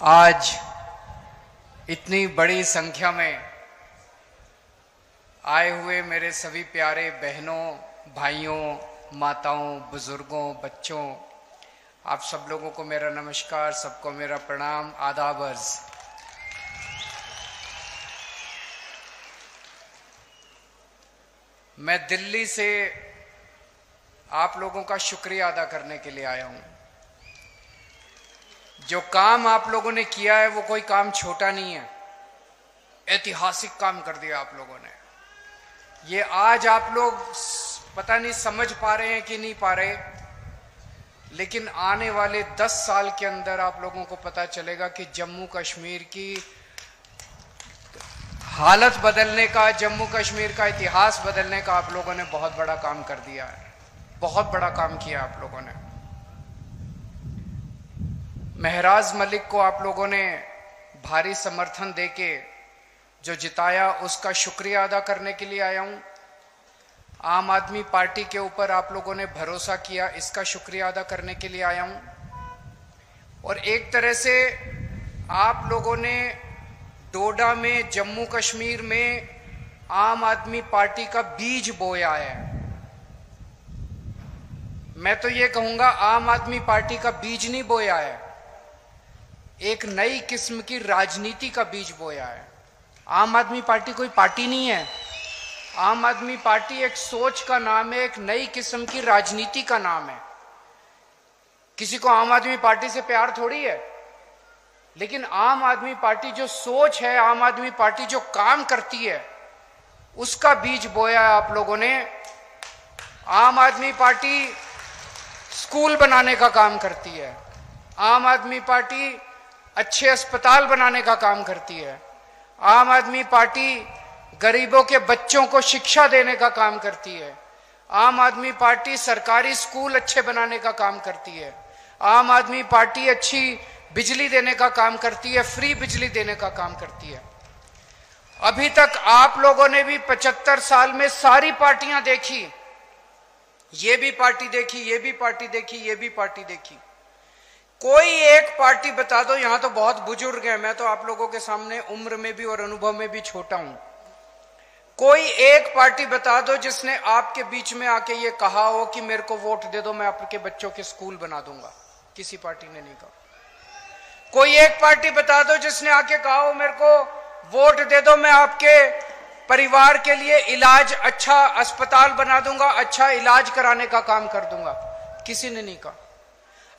आज इतनी बड़ी संख्या में आए हुए मेरे सभी प्यारे बहनों, भाइयों, माताओं, बुजुर्गों, बच्चों, आप सब लोगों को मेरा नमस्कार, सबको मेरा प्रणाम, आदाब अर्ज। मैं दिल्ली से आप लोगों का शुक्रिया अदा करने के लिए आया हूं। जो काम आप लोगों ने किया है वो कोई काम छोटा नहीं है, ऐतिहासिक काम कर दिया आप लोगों ने। ये आज आप लोग पता नहीं समझ पा रहे हैं कि नहीं पा रहे, लेकिन आने वाले 10 साल के अंदर आप लोगों को पता चलेगा कि जम्मू कश्मीर की हालत बदलने का, जम्मू कश्मीर का इतिहास बदलने का आप लोगों ने बहुत बड़ा काम कर दिया है, बहुत बड़ा काम किया आप लोगों ने। महराज मलिक को आप लोगों ने भारी समर्थन देके जो जिताया, उसका शुक्रिया अदा करने के लिए आया हूं। आम आदमी पार्टी के ऊपर आप लोगों ने भरोसा किया, इसका शुक्रिया अदा करने के लिए आया हूं। और एक तरह से आप लोगों ने डोडा में, जम्मू कश्मीर में आम आदमी पार्टी का बीज बोया है। मैं तो ये कहूंगा आम आदमी पार्टी का बीज नहीं बोया है, एक नई किस्म की राजनीति का बीज बोया है। आम आदमी पार्टी कोई पार्टी नहीं है, आम आदमी पार्टी एक सोच का नाम है, एक नई किस्म की राजनीति का नाम है। किसी को आम आदमी पार्टी से प्यार थोड़ी है, लेकिन आम आदमी पार्टी जो सोच है, आम आदमी पार्टी जो काम करती है, उसका बीज बोया है आप लोगों ने। आम आदमी पार्टी स्कूल बनाने का काम करती है, आम आदमी पार्टी अच्छे अस्पताल बनाने का काम करती है, आम आदमी पार्टी गरीबों के बच्चों को शिक्षा देने का काम करती है, आम आदमी पार्टी सरकारी स्कूल अच्छे बनाने का काम करती है, आम आदमी पार्टी अच्छी बिजली देने का काम करती है, फ्री बिजली देने का काम करती है। अभी तक आप लोगों ने भी 75 साल में सारी पार्टियां देखी, ये भी पार्टी देखी, ये भी पार्टी देखी, ये भी पार्टी देखी। कोई एक पार्टी बता दो, यहां तो बहुत बुजुर्ग हैं, मैं तो आप लोगों के सामने उम्र में भी और अनुभव में भी छोटा हूं। कोई एक पार्टी बता दो जिसने आपके बीच में आके ये कहा हो कि मेरे को वोट दे दो, मैं आपके बच्चों के स्कूल बना दूंगा। किसी पार्टी ने नहीं कहा। कोई एक पार्टी बता दो जिसने आके कहा हो मेरे को वोट दे दो, मैं आपके परिवार के लिए इलाज, अच्छा अस्पताल बना दूंगा, अच्छा इलाज कराने का काम कर दूंगा। किसी ने नहीं कहा।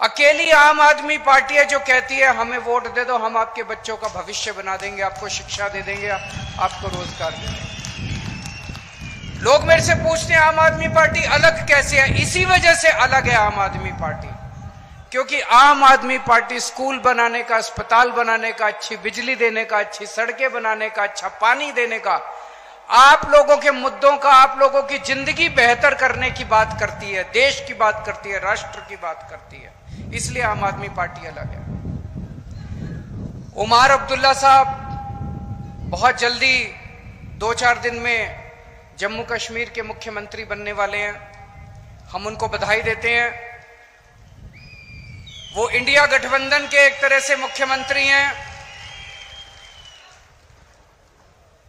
अकेली आम आदमी पार्टी है जो कहती है हमें वोट दे दो, हम आपके बच्चों का भविष्य बना देंगे, आपको शिक्षा दे देंगे, आपको रोजगार दे देंगे। लोग मेरे से पूछते हैं आम आदमी पार्टी अलग कैसे है? इसी वजह से अलग है आम आदमी पार्टी, क्योंकि आम आदमी पार्टी स्कूल बनाने का, अस्पताल बनाने का, अच्छी बिजली देने का, अच्छी सड़कें बनाने का, अच्छा पानी देने का, आप लोगों के मुद्दों का, आप लोगों की जिंदगी बेहतर करने की बात करती है, देश की बात करती है, राष्ट्र की बात करती है। इसलिए आम आदमी पार्टी अलग है। उमर अब्दुल्ला साहब बहुत जल्दी 2-4 दिन में जम्मू कश्मीर के मुख्यमंत्री बनने वाले हैं। हम उनको बधाई देते हैं। वो इंडिया गठबंधन के एक तरह से मुख्यमंत्री हैं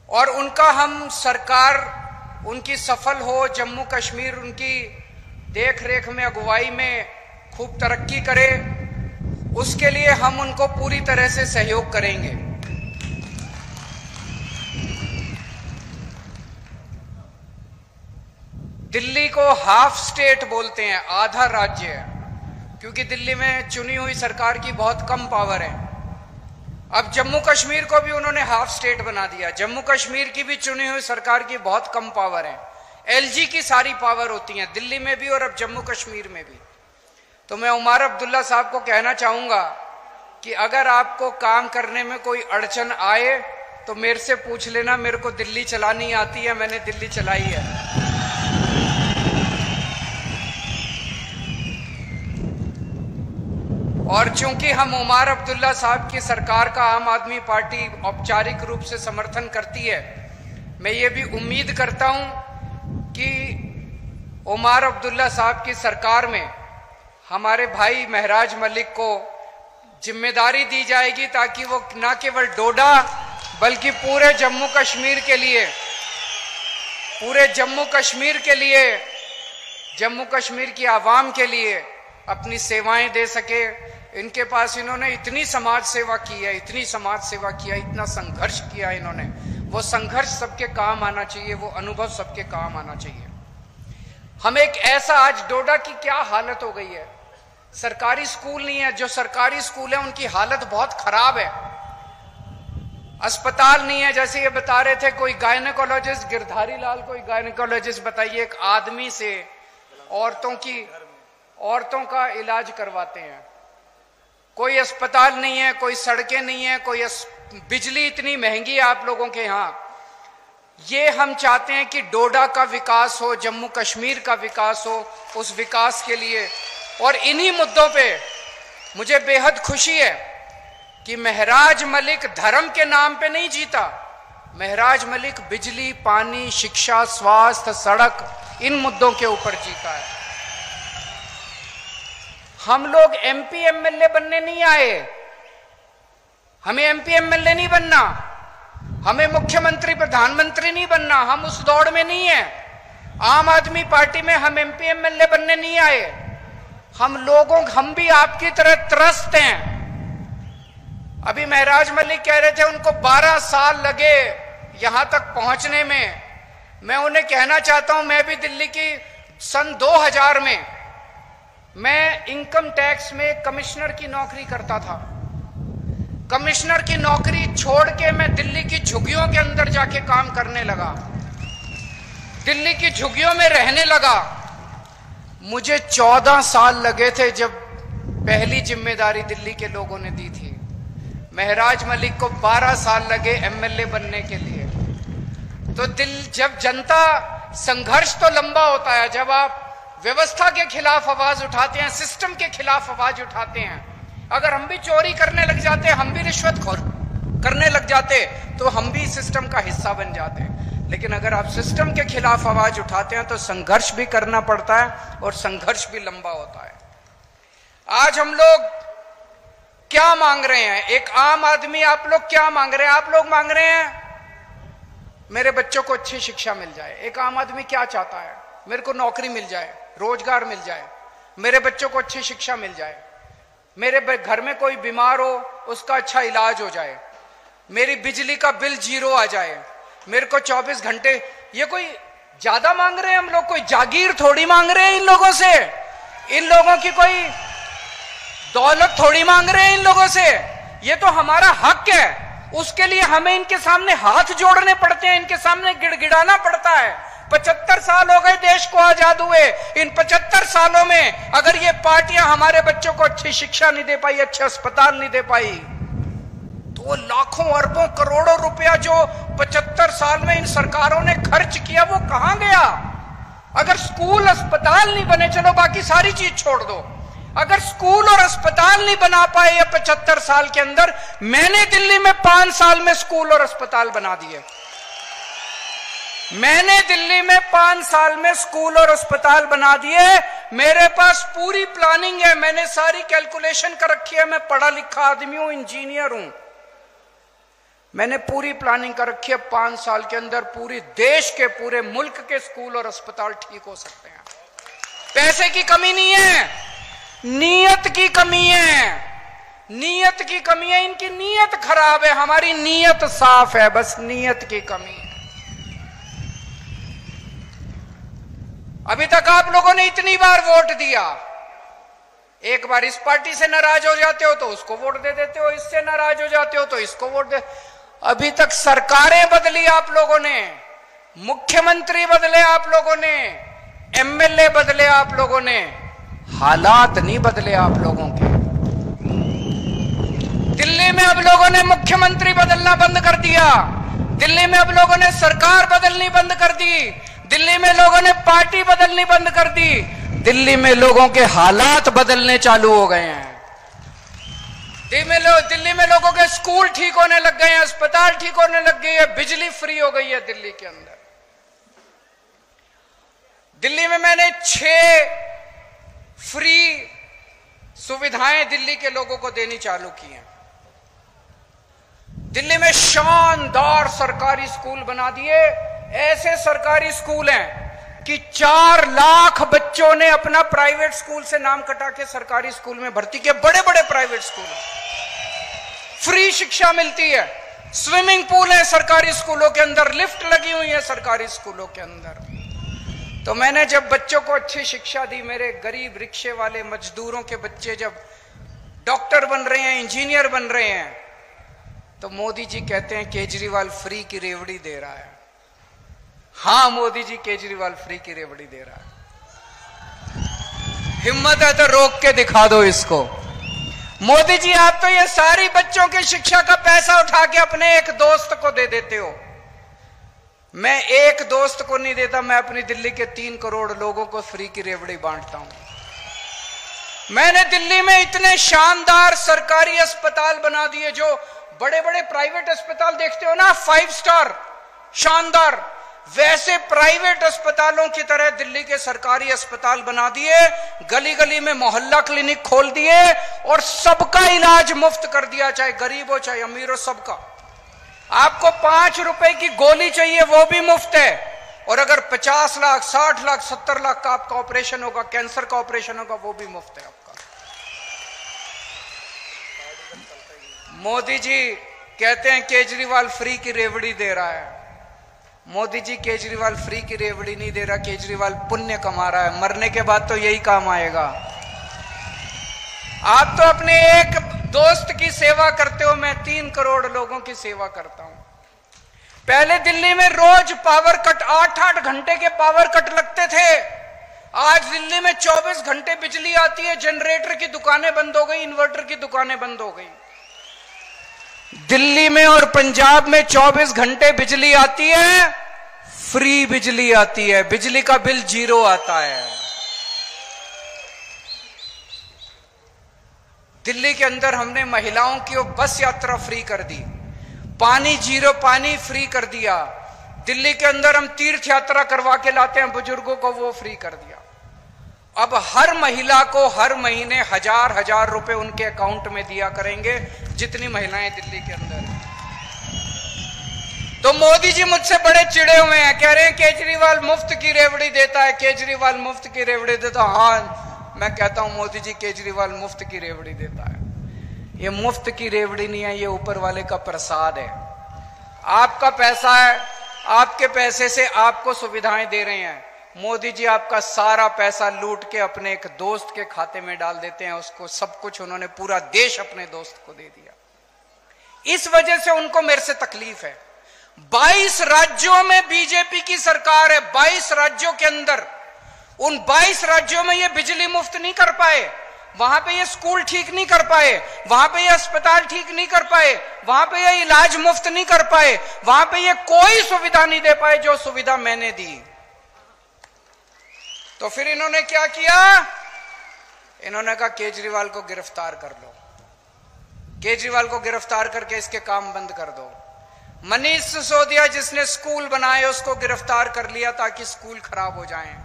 और उनका हम सरकार उनकी सफल हो, जम्मू कश्मीर उनकी देख रेख में, अगुवाई में खूब तरक्की करे, उसके लिए हम उनको पूरी तरह से सहयोग करेंगे। दिल्ली को हाफ स्टेट बोलते हैं, आधा राज्य है, क्योंकि दिल्ली में चुनी हुई सरकार की बहुत कम पावर है। अब जम्मू कश्मीर को भी उन्होंने हाफ स्टेट बना दिया। जम्मू कश्मीर की भी चुनी हुई सरकार की बहुत कम पावर है, एलजी की सारी पावर होती है दिल्ली में भी और अब जम्मू कश्मीर में भी। तो मैं उमर अब्दुल्ला साहब को कहना चाहूंगा कि अगर आपको काम करने में कोई अड़चन आए तो मेरे से पूछ लेना, मेरे को दिल्ली चलानी आती है, मैंने दिल्ली चलाई है। और चूंकि हम उमर अब्दुल्ला साहब की सरकार का आम आदमी पार्टी औपचारिक रूप से समर्थन करती है, मैं ये भी उम्मीद करता हूं कि उमर अब्दुल्ला साहब की सरकार में हमारे भाई महराज मलिक को जिम्मेदारी दी जाएगी ताकि वो न केवल डोडा बल्कि पूरे जम्मू कश्मीर के लिए, पूरे जम्मू कश्मीर के लिए, जम्मू कश्मीर की आवाम के लिए अपनी सेवाएं दे सके। इनके पास इन्होंने इतनी समाज सेवा की है, इतनी समाज सेवा किया, इतना संघर्ष किया इन्होंने, वो संघर्ष सबके काम आना चाहिए, वो अनुभव सबके काम आना चाहिए। हम एक ऐसा, आज डोडा की क्या हालत हो गई है, सरकारी स्कूल नहीं है, जो सरकारी स्कूल है उनकी हालत बहुत खराब है, अस्पताल नहीं है। जैसे ये बता रहे थे कोई गायनेकोलॉजिस्ट, गिरधारी लाल कोई गायनेकोलॉजिस्ट, बताइए एक आदमी से औरतों का इलाज करवाते हैं, कोई अस्पताल नहीं है, कोई सड़कें नहीं है, कोई बिजली इतनी महंगी है आप लोगों के यहां। ये हम चाहते हैं कि डोडा का विकास हो, जम्मू कश्मीर का विकास हो, उस विकास के लिए। और इन्हीं मुद्दों पे मुझे बेहद खुशी है कि महराज मलिक धर्म के नाम पे नहीं जीता, महराज मलिक बिजली, पानी, शिक्षा, स्वास्थ्य, सड़क, इन मुद्दों के ऊपर जीता है। हम लोग एमपी एमएलए बनने नहीं आए, हमें एमपी एमएलए नहीं बनना, हमें मुख्यमंत्री प्रधानमंत्री नहीं बनना, हम उस दौड़ में नहीं है। आम आदमी पार्टी में हम एमपी एमएलए बनने नहीं आए। हम भी आपकी तरह त्रस्त हैं। अभी महराज मलिक कह रहे थे उनको 12 साल लगे यहां तक पहुंचने में। मैं उन्हें कहना चाहता हूं, मैं भी दिल्ली की सन 2000 में मैं इनकम टैक्स में कमिश्नर की नौकरी करता था। कमिश्नर की नौकरी छोड़ के मैं दिल्ली की झुग्गियों के अंदर जाके काम करने लगा, दिल्ली की झुग्गियों में रहने लगा। मुझे 14 साल लगे थे जब पहली जिम्मेदारी दिल्ली के लोगों ने दी थी। महराज मलिक को 12 साल लगे एमएलए बनने के लिए। तो जब जनता, संघर्ष तो लंबा होता है, जब आप व्यवस्था के खिलाफ आवाज उठाते हैं, सिस्टम के खिलाफ आवाज उठाते हैं, अगर हम भी चोरी करने लग जाते, हम भी रिश्वतखोर करने लग जाते, तो हम भी सिस्टम का हिस्सा बन जाते। लेकिन अगर आप सिस्टम के खिलाफ आवाज उठाते हैं तो संघर्ष भी करना पड़ता है और संघर्ष भी लंबा होता है। आज हम लोग क्या मांग रहे हैं, एक आम आदमी, आप लोग क्या मांग रहे हैं? आप लोग मांग रहे हैं मेरे बच्चों को अच्छी शिक्षा मिल जाए। एक आम आदमी क्या चाहता है? मेरे को नौकरी मिल जाए, रोजगार मिल जाए, मेरे बच्चों को अच्छी शिक्षा मिल जाए, मेरे घर में कोई बीमार हो उसका अच्छा इलाज हो जाए, मेरी बिजली का बिल 0 आ जाए, मेरे को 24 घंटे। ये कोई ज्यादा मांग रहे हैं हम लोग? कोई जागीर थोड़ी मांग रहे हैं इन लोगों से, इन लोगों की कोई दौलत थोड़ी मांग रहे हैं इन लोगों से। ये तो हमारा हक है, उसके लिए हमें इनके सामने हाथ जोड़ने पड़ते हैं, इनके सामने गिड़गिड़ाना पड़ता है। 75 साल हो गए देश को आजाद हुए। इन 75 सालों में अगर ये पार्टियां हमारे बच्चों को अच्छी शिक्षा नहीं दे पाई, अच्छे अस्पताल नहीं दे पाई, तो वो लाखों अरबों करोड़ों रुपया जो 75 साल में इन सरकारों ने खर्च किया वो कहां गया? अगर स्कूल अस्पताल नहीं बने, चलो बाकी सारी चीज छोड़ दो, अगर स्कूल और अस्पताल नहीं बना पाए ये 75 साल के अंदर, मैंने दिल्ली में 5 साल में स्कूल और अस्पताल बना दिए। मैंने दिल्ली में 5 साल में स्कूल और अस्पताल बना दिए। मेरे पास पूरी प्लानिंग है, मैंने सारी कैलकुलेशन कर रखी है। मैं पढ़ा लिखा आदमी हूं, इंजीनियर हूं, मैंने पूरी प्लानिंग कर रखी है। 5 साल के अंदर पूरी देश के, पूरे मुल्क के स्कूल और अस्पताल ठीक हो सकते हैं। पैसे की कमी नहीं है, नीयत की कमी है, नीयत की कमी है। इनकी नीयत खराब है, हमारी नीयत साफ है, बस नीयत की कमी है। अभी तक आप लोगों ने इतनी बार वोट दिया, एक बार इस पार्टी से नाराज हो जाते हो तो उसको वोट दे देते हो, इससे नाराज हो जाते हो तो इसको वोट दे। अभी तक सरकारें बदली आप लोगों ने, मुख्यमंत्री बदले आप लोगों ने, एमएलए बदले आप लोगों ने, हालात नहीं बदले आप लोगों के। दिल्ली में अब लोगों ने मुख्यमंत्री बदलना बंद कर दिया, दिल्ली में अब लोगों ने सरकार बदलनी बंद कर दी, दिल्ली में लोगों ने पार्टी बदलनी बंद कर दी, दिल्ली में लोगों के हालात बदलने चालू हो गए हैं। दिल्ली में लोगों के स्कूल ठीक होने लग गए हैं, अस्पताल ठीक होने लग गई है, बिजली फ्री हो गई है दिल्ली के अंदर। दिल्ली में मैंने 6 फ्री सुविधाएं दिल्ली के लोगों को देनी चालू की हैं। दिल्ली में शानदार सरकारी स्कूल बना दिए। ऐसे सरकारी स्कूल हैं कि 4 लाख बच्चों ने अपना प्राइवेट स्कूल से नाम कटा के सरकारी स्कूल में भर्ती किए। बड़े बड़े प्राइवेट स्कूल, फ्री शिक्षा मिलती है, स्विमिंग पूल है सरकारी स्कूलों के अंदर, लिफ्ट लगी हुई है सरकारी स्कूलों के अंदर। तो मैंने जब बच्चों को अच्छी शिक्षा दी, मेरे गरीब रिक्शे वाले मजदूरों के बच्चे जब डॉक्टर बन रहे हैं, इंजीनियर बन रहे हैं, तो मोदी जी कहते हैं केजरीवाल फ्री की रेवड़ी दे रहा है। हां, मोदी जी केजरीवाल फ्री की रेवड़ी दे रहा है। हिम्मत है तो रोक के दिखा दो इसको। मोदी जी, आप तो ये सारी बच्चों की शिक्षा का पैसा उठा के अपने एक दोस्त को दे देते हो। मैं एक दोस्त को नहीं देता, मैं अपनी दिल्ली के 3 करोड़ लोगों को फ्री की रेवड़ी बांटता हूं। मैंने दिल्ली में इतने शानदार सरकारी अस्पताल बना दिए, जो बड़े बड़े प्राइवेट अस्पताल देखते हो ना, 5 स्टार शानदार, वैसे प्राइवेट अस्पतालों की तरह दिल्ली के सरकारी अस्पताल बना दिए। गली गली में मोहल्ला क्लिनिक खोल दिए और सबका इलाज मुफ्त कर दिया, चाहे गरीब हो चाहे अमीर हो, सबका। आपको 5 रुपए की गोली चाहिए वो भी मुफ्त है, और अगर 50 लाख 60 लाख 70 लाख का आपका ऑपरेशन होगा, कैंसर का ऑपरेशन होगा, वो भी मुफ्त है आपका। मोदी जी कहते हैं केजरीवाल फ्री की रेवड़ी दे रहा है। मोदी जी, केजरीवाल फ्री की रेवड़ी नहीं दे रहा, केजरीवाल पुण्य कमा रहा है। मरने के बाद तो यही काम आएगा। आप तो अपने एक दोस्त की सेवा करते हो, मैं 3 करोड़ लोगों की सेवा करता हूं। पहले दिल्ली में रोज पावर कट, 8-8 घंटे के पावर कट लगते थे। आज दिल्ली में 24 घंटे बिजली आती है। जनरेटर की दुकानें बंद हो गई, इन्वर्टर की दुकानें बंद हो गई। दिल्ली में और पंजाब में 24 घंटे बिजली आती है, फ्री बिजली आती है, बिजली का बिल 0 आता है। दिल्ली के अंदर हमने महिलाओं की बस यात्रा फ्री कर दी, पानी 0 पानी फ्री कर दिया। दिल्ली के अंदर हम तीर्थ यात्रा करवा के लाते हैं बुजुर्गों को, वो फ्री कर दिया। अब हर महिला को हर महीने 1000 रुपए उनके अकाउंट में दिया करेंगे, जितनी महिलाएं दिल्ली के अंदर हैं। तो मोदी जी मुझसे बड़े चिड़े हुए हैं, कह रहे हैं केजरीवाल मुफ्त की रेवड़ी देता है, केजरीवाल मुफ्त की रेवड़ी देता है। हाँ, मैं कहता हूं मोदी जी केजरीवाल मुफ्त की रेवड़ी देता है। ये मुफ्त की रेवड़ी नहीं है, ये ऊपर वाले का प्रसाद है। आपका पैसा है, आपके पैसे से आपको सुविधाएं दे रहे हैं। मोदी जी आपका सारा पैसा लूट के अपने एक दोस्त के खाते में डाल देते हैं, उसको सब कुछ, उन्होंने पूरा देश अपने दोस्त को दे दिया। इस वजह से उनको मेरे से तकलीफ है। 22 राज्यों में बीजेपी की सरकार है, 22 राज्यों के अंदर, उन 22 राज्यों में ये बिजली मुफ्त नहीं कर पाए, वहां पे ये स्कूल ठीक नहीं कर पाए, वहां पे ये अस्पताल ठीक नहीं कर पाए, वहां पे ये इलाज मुफ्त नहीं कर पाए, वहां पे ये कोई सुविधा नहीं दे पाए जो सुविधा मैंने दी। तो फिर इन्होंने क्या किया? इन्होंने कहा केजरीवाल को गिरफ्तार कर लो, केजरीवाल को गिरफ्तार करके इसके काम बंद कर दो। मनीष सिसोदिया जिसने स्कूल बनाए उसको गिरफ्तार कर लिया ताकि स्कूल खराब हो जाएं।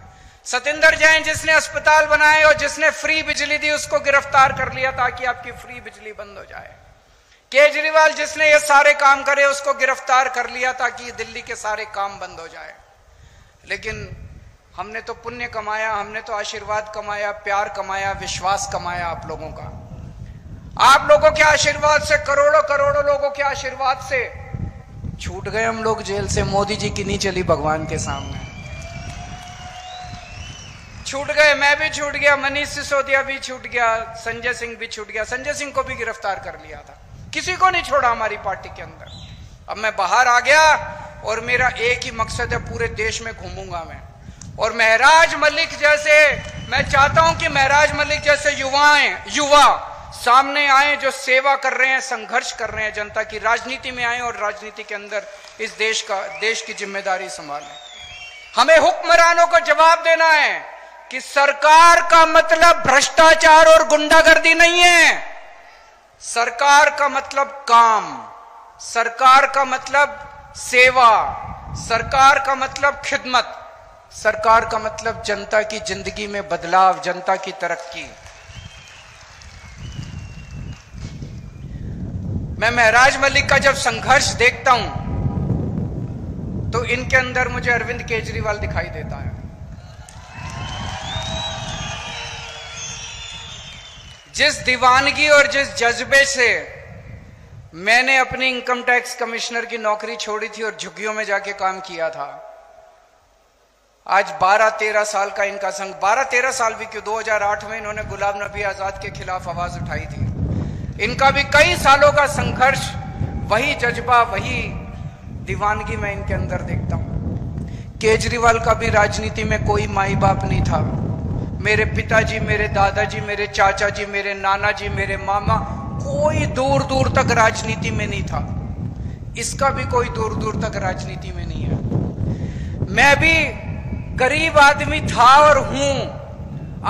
सतिंदर जैन जिसने अस्पताल बनाए और जिसने फ्री बिजली दी उसको गिरफ्तार कर लिया ताकि आपकी फ्री बिजली बंद हो जाए। केजरीवाल जिसने ये सारे काम करे उसको गिरफ्तार कर लिया ताकि दिल्ली के सारे काम बंद हो जाए। लेकिन हमने तो पुण्य कमाया, हमने तो आशीर्वाद कमाया, प्यार कमाया, विश्वास कमाया आप लोगों का। आप लोगों के आशीर्वाद से, करोड़ों करोड़ों लोगों के आशीर्वाद से छूट गए हम लोग जेल से। मोदी जी की नहीं चली भगवान के सामने, छूट गए। मैं भी छूट गया, मनीष सिसोदिया भी छूट गया, संजय सिंह भी छूट गया। संजय सिंह को भी गिरफ्तार कर लिया था, किसी को नहीं छोड़ा हमारी पार्टी के अंदर। अब मैं बाहर आ गया और मेरा एक ही मकसद है, पूरे देश में घूमूंगा मैं। और महराज मलिक जैसे, मैं चाहता हूं कि महराज मलिक जैसे युवा सामने आए जो सेवा कर रहे हैं, संघर्ष कर रहे हैं जनता की, राजनीति में आए और राजनीति के अंदर इस देश की जिम्मेदारी संभालें। हमें हुक्मरानों को जवाब देना है कि सरकार का मतलब भ्रष्टाचार और गुंडागर्दी नहीं है। सरकार का मतलब काम, सरकार का मतलब सेवा, सरकार का मतलब खिदमत, सरकार का मतलब जनता की जिंदगी में बदलाव, जनता की तरक्की। मैं महराज मलिक का जब संघर्ष देखता हूं तो इनके अंदर मुझे अरविंद केजरीवाल दिखाई देता है। जिस दीवानगी और जिस जज्बे से मैंने अपनी इनकम टैक्स कमिश्नर की नौकरी छोड़ी थी और झुग्गियों में जाके काम किया था, आज 12-13 साल का इनका संघ, 12-13 साल भी क्यों, 2008 में इन्होंने गुलाम नबी आजाद के खिलाफ आवाज उठाई थी। इनका भी कई सालों का संघर्ष, वही जज्बा, वही दीवानगी मैं इनके अंदर देखता हूं। केजरीवाल का भी राजनीति में कोई माई बाप नहीं था। मेरे पिताजी, मेरे दादाजी, मेरे चाचा जी, मेरे नाना जी, मेरे मामा, कोई दूर दूर तक राजनीति में नहीं था। इसका भी कोई दूर दूर तक राजनीति में नहीं है। मैं भी गरीब आदमी था और हूं।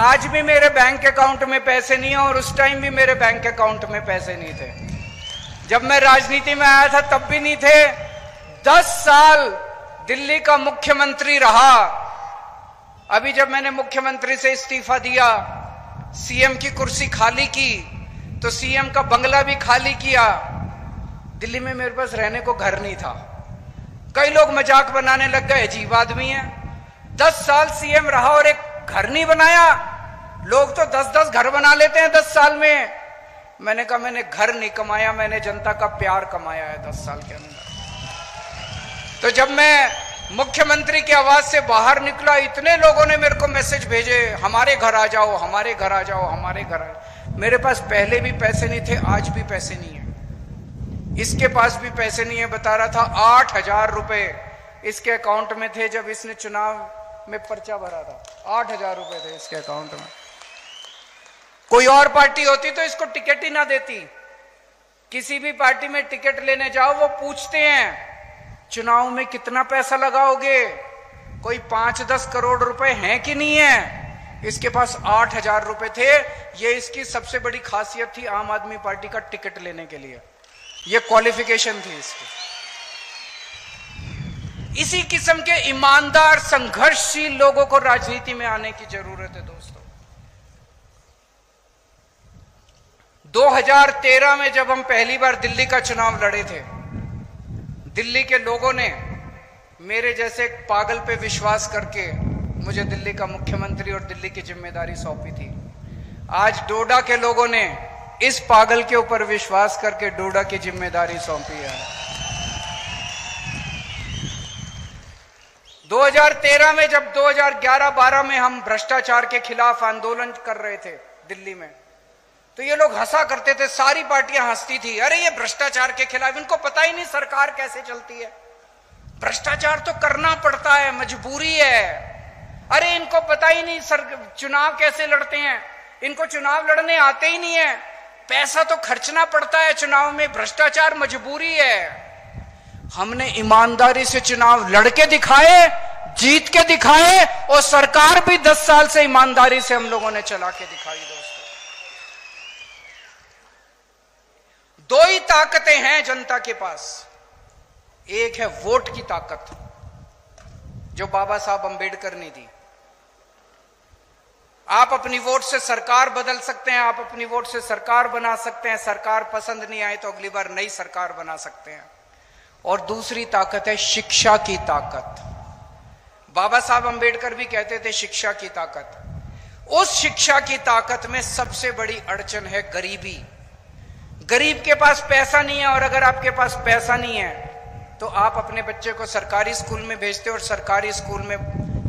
आज भी मेरे बैंक अकाउंट में पैसे नहीं है और उस टाइम भी मेरे बैंक अकाउंट में पैसे नहीं थे। जब मैं राजनीति में आया था तब भी नहीं थे। 10 साल दिल्ली का मुख्यमंत्री रहा। अभी जब मैंने मुख्यमंत्री से इस्तीफा दिया, सीएम की कुर्सी खाली की, तो सीएम का बंगला भी खाली किया। दिल्ली में मेरे पास रहने को घर नहीं था। कई लोग मजाक बनाने लग गए, अजीब आदमी है, 10 साल सीएम रहा और एक घर नहीं बनाया। लोग तो 10-10 घर बना लेते हैं 10 साल में। मैंने कहा मैंने घर नहीं कमाया, मैंने जनता का प्यार कमाया है 10 साल के अंदर। तो जब मैं मुख्यमंत्री की आवाज से बाहर निकला, इतने लोगों ने मेरे को मैसेज भेजे, हमारे घर आ जाओ, हमारे घर आ जाओ, हमारे घर आ जाओ। मेरे पास पहले भी पैसे नहीं थे, आज भी पैसे नहीं है। इसके पास भी पैसे नहीं है। बता रहा था 8,000 रुपए इसके अकाउंट में थे जब इसने चुनाव में पर्चा भरा था। 8,000 रुपए थे इसके अकाउंट में। कोई और पार्टी होती तो इसको टिकट ही ना देती। किसी भी पार्टी में टिकट लेने जाओ, वो पूछते हैं चुनाव में कितना पैसा लगाओगे, कोई 5-10 करोड़ रुपए हैं कि नहीं है। इसके पास 8,000 रुपए थे। ये इसकी सबसे बड़ी खासियत थी आम आदमी पार्टी का टिकट लेने के लिए। ये क्वालिफिकेशन थी इसकी। इसी किस्म के ईमानदार संघर्षशील लोगों को राजनीति में आने की जरूरत है दोस्तों। 2013 में जब हम पहली बार दिल्ली का चुनाव लड़े थे, दिल्ली के लोगों ने मेरे जैसे एक पागल पे विश्वास करके मुझे दिल्ली का मुख्यमंत्री और दिल्ली की जिम्मेदारी सौंपी थी। आज डोडा के लोगों ने इस पागल के ऊपर विश्वास करके डोडा की जिम्मेदारी सौंपी है। 2013 में जब 2011-12 में हम भ्रष्टाचार के खिलाफ आंदोलन कर रहे थे दिल्ली में, तो ये लोग हंसा करते थे, सारी पार्टियां हंसती थी, अरे ये भ्रष्टाचार के खिलाफ, इनको पता ही नहीं सरकार कैसे चलती है। भ्रष्टाचार तो करना पड़ता है, मजबूरी है। अरे इनको पता ही नहीं चुनाव कैसे लड़ते हैं, इनको चुनाव लड़ने आते ही नहीं है, पैसा तो खर्चना पड़ता है चुनाव में, भ्रष्टाचार मजबूरी है। हमने ईमानदारी से चुनाव लड़के दिखाए, जीत के दिखाए, और सरकार भी 10 साल से ईमानदारी से हम लोगों ने चला के दिखाई। दोस्तों, दो ही ताकतें हैं जनता के पास। एक है वोट की ताकत, जो बाबा साहब अंबेडकर ने दी। आप अपनी वोट से सरकार बदल सकते हैं, आप अपनी वोट से सरकार बना सकते हैं। सरकार पसंद नहीं आए तो अगली बार नई सरकार बना सकते हैं। और दूसरी ताकत है शिक्षा की ताकत। बाबा साहब अंबेडकर भी कहते थे शिक्षा की ताकत। उस शिक्षा की ताकत में सबसे बड़ी अड़चन है गरीबी। गरीब के पास पैसा नहीं है, और अगर आपके पास पैसा नहीं है तो आप अपने बच्चे को सरकारी स्कूल में भेजते हो, और सरकारी स्कूल में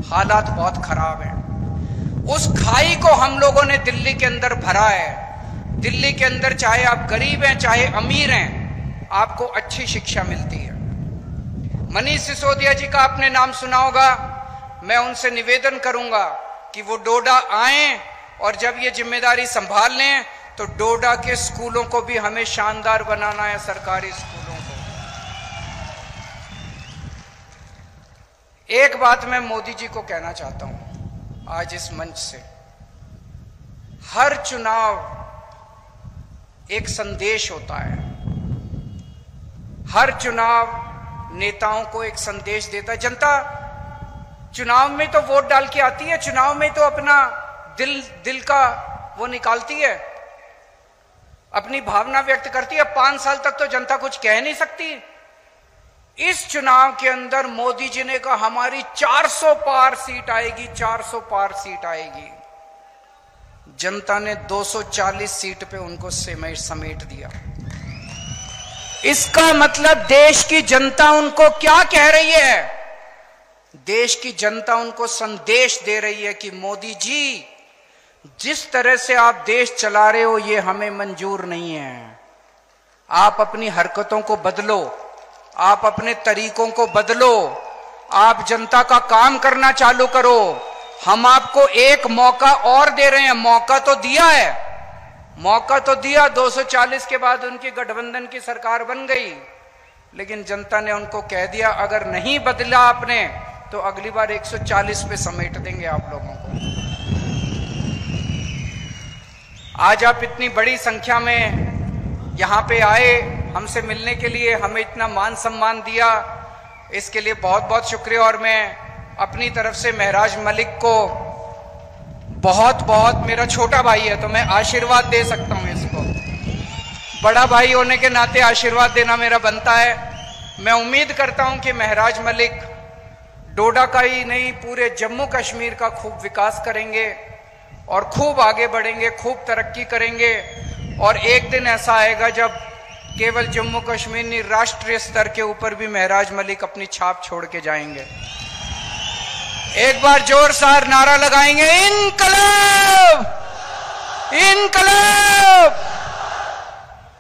हालात बहुत खराब हैं। उस खाई को हम लोगों ने दिल्ली के अंदर भरा है। दिल्ली के अंदर चाहे आप गरीब हैं चाहे अमीर हैं, आपको अच्छी शिक्षा मिलती है। मनीष सिसोदिया जी का आपने नाम सुना होगा। मैं उनसे निवेदन करूंगा कि वो डोडा आएं, और जब ये जिम्मेदारी संभाल लें तो डोडा के स्कूलों को भी हमें शानदार बनाना है, सरकारी स्कूलों को। एक बात मैं मोदी जी को कहना चाहता हूं आज इस मंच से। हर चुनाव एक संदेश होता है। हर चुनाव नेताओं को एक संदेश देता है। जनता चुनाव में तो वोट डाल के आती है, चुनाव में तो अपना दिल का वो निकालती है। अपनी भावना व्यक्त करती है। 5 साल तक तो जनता कुछ कह नहीं सकती। इस चुनाव के अंदर मोदी जी ने कहा हमारी 400 पार सीट आएगी, 400 पार सीट आएगी। जनता ने 240 सीट पे उनको समेट दिया। इसका मतलब देश की जनता उनको क्या कह रही है? देश की जनता उनको संदेश दे रही है कि मोदी जी, जिस तरह से आप देश चला रहे हो ये हमें मंजूर नहीं है। आप अपनी हरकतों को बदलो, आप अपने तरीकों को बदलो, आप जनता का काम करना चालू करो। हम आपको एक मौका और दे रहे हैं। मौका तो दिया है, मौका तो दिया। 240 के बाद उनकी गठबंधन की सरकार बन गई, लेकिन जनता ने उनको कह दिया अगर नहीं बदला आपने तो अगली बार 140 पे समेट देंगे आप लोगों को। आज आप इतनी बड़ी संख्या में यहां पे आए हमसे मिलने के लिए, हमें इतना मान सम्मान दिया, इसके लिए बहुत बहुत शुक्रिया। और मैं अपनी तरफ से महराज मलिक को बहुत बहुत, मेरा छोटा भाई है तो मैं आशीर्वाद दे सकता हूं इसको, बड़ा भाई होने के नाते आशीर्वाद देना मेरा बनता है। मैं उम्मीद करता हूं कि महराज मलिक डोडा का ही नहीं पूरे जम्मू कश्मीर का खूब विकास करेंगे और खूब आगे बढ़ेंगे, खूब तरक्की करेंगे। और एक दिन ऐसा आएगा जब केवल जम्मू कश्मीर नहीं, राष्ट्रीय स्तर के ऊपर भी महराज मलिक अपनी छाप छोड़ के जाएंगे। एक बार जोरदार नारा लगाएंगे, इनकलाब, इनकलाब।